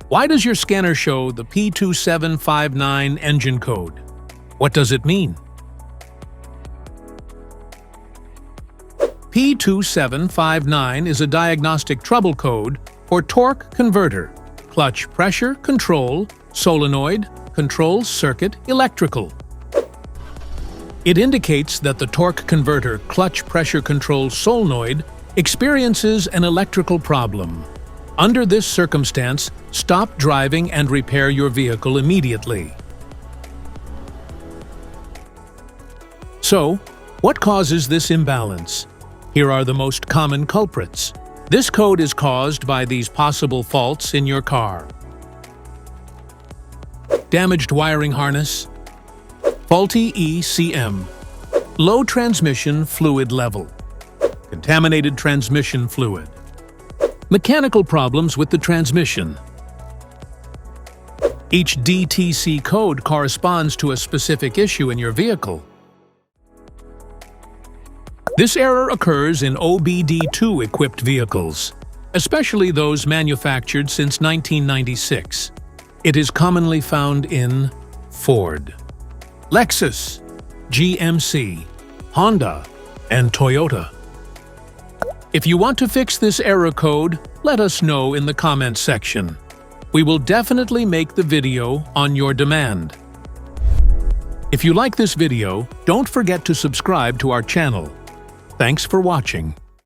Why does your scanner show the P2759 engine code? What does it mean? P2759 is a diagnostic trouble code for torque converter, clutch pressure control, solenoid, control circuit, electrical. It indicates that the torque converter clutch pressure control solenoid experiences an electrical problem. Under this circumstance, stop driving and repair your vehicle immediately. So, what causes this imbalance? Here are the most common culprits. This code is caused by these possible faults in your car: damaged wiring harness, faulty ECM, low transmission fluid level, contaminated transmission fluid, mechanical problems with the transmission. Each DTC code corresponds to a specific issue in your vehicle. This error occurs in OBD2-equipped vehicles, especially those manufactured since 1996. It is commonly found in Ford, Lexus, GMC, Honda, and Toyota. If you want to fix this error code, let us know in the comments section. We will definitely make the video on your demand. If you like this video, don't forget to subscribe to our channel. Thanks for watching.